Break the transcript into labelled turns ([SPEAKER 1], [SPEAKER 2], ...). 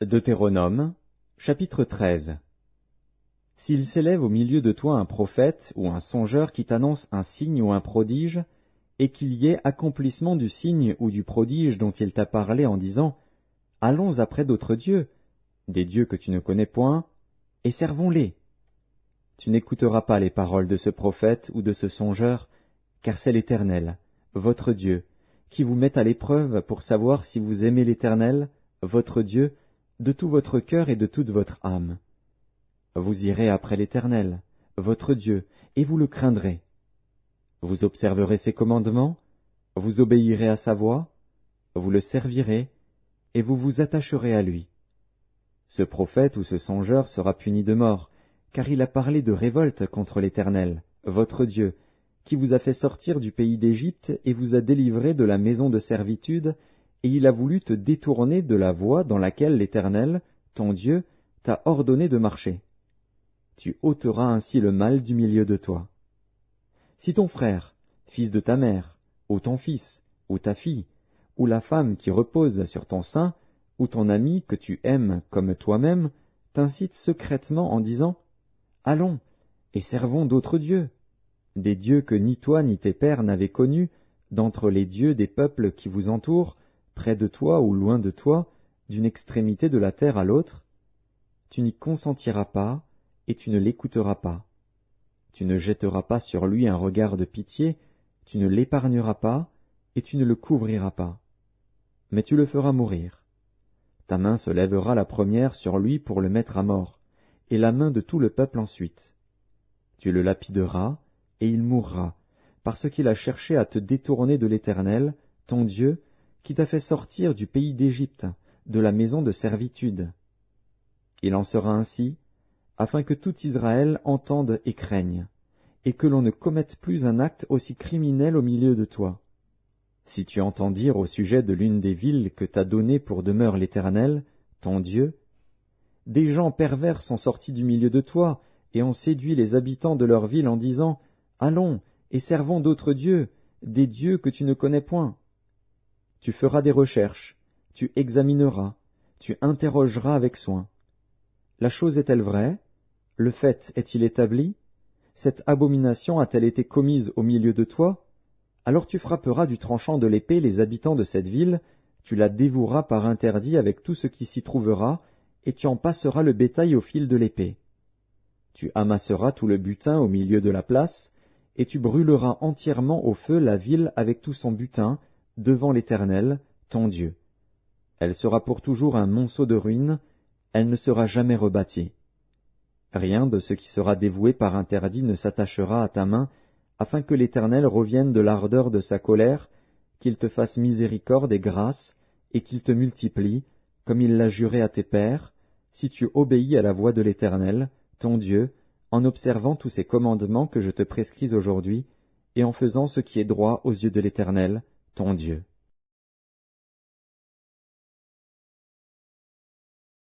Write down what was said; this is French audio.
[SPEAKER 1] Deutéronome, chapitre 13. S'il s'élève au milieu de toi un prophète ou un songeur qui t'annonce un signe ou un prodige, et qu'il y ait accomplissement du signe ou du prodige dont il t'a parlé en disant « Allons après d'autres dieux, des dieux que tu ne connais point, et servons-les. » Tu n'écouteras pas les paroles de ce prophète ou de ce songeur, car c'est l'Éternel, votre Dieu, qui vous met à l'épreuve pour savoir si vous aimez l'Éternel, votre Dieu, de tout votre cœur et de toute votre âme. Vous irez après l'Éternel, votre Dieu, et vous le craindrez. Vous observerez ses commandements, vous obéirez à sa voix, vous le servirez, et vous vous attacherez à lui. Ce prophète ou ce songeur sera puni de mort, car il a parlé de révolte contre l'Éternel, votre Dieu, qui vous a fait sortir du pays d'Égypte et vous a délivré de la maison de servitude, et il a voulu te détourner de la voie dans laquelle l'Éternel, ton Dieu, t'a ordonné de marcher. Tu ôteras ainsi le mal du milieu de toi. Si ton frère, fils de ta mère, ou ton fils, ou ta fille, ou la femme qui repose sur ton sein, ou ton ami que tu aimes comme toi-même, t'incite secrètement en disant « Allons, et servons d'autres dieux », des dieux que ni toi ni tes pères n'avaient connus, d'entre les dieux des peuples qui vous entourent, près de toi ou loin de toi, d'une extrémité de la terre à l'autre, tu n'y consentiras pas, et tu ne l'écouteras pas. Tu ne jetteras pas sur lui un regard de pitié, tu ne l'épargneras pas, et tu ne le couvriras pas. Mais tu le feras mourir. Ta main se lèvera la première sur lui pour le mettre à mort, et la main de tout le peuple ensuite. Tu le lapideras, et il mourra, parce qu'il a cherché à te détourner de l'Éternel, ton Dieu, qui t'a fait sortir du pays d'Égypte, de la maison de servitude. Il en sera ainsi, afin que tout Israël entende et craigne, et que l'on ne commette plus un acte aussi criminel au milieu de toi. Si tu entends dire au sujet de l'une des villes que t'a donnée pour demeure l'Éternel, ton Dieu, des gens pervers sont sortis du milieu de toi, et ont séduit les habitants de leur ville en disant « Allons, et servons d'autres dieux, des dieux que tu ne connais point. » Tu feras des recherches, tu examineras, tu interrogeras avec soin. La chose est-elle vraie? Le fait est-il établi? Cette abomination a-t-elle été commise au milieu de toi? Alors tu frapperas du tranchant de l'épée les habitants de cette ville, tu la dévoueras par interdit avec tout ce qui s'y trouvera, et tu en passeras le bétail au fil de l'épée. Tu amasseras tout le butin au milieu de la place, et tu brûleras entièrement au feu la ville avec tout son butin, devant l'Éternel, ton Dieu. Elle sera pour toujours un monceau de ruines, elle ne sera jamais rebâtie. Rien de ce qui sera dévoué par interdit ne s'attachera à ta main, afin que l'Éternel revienne de l'ardeur de sa colère, qu'il te fasse miséricorde et grâce, et qu'il te multiplie, comme il l'a juré à tes pères, si tu obéis à la voix de l'Éternel, ton Dieu, en observant tous ces commandements que je te prescris aujourd'hui, et en faisant ce qui est droit aux yeux de l'Éternel, ton Dieu.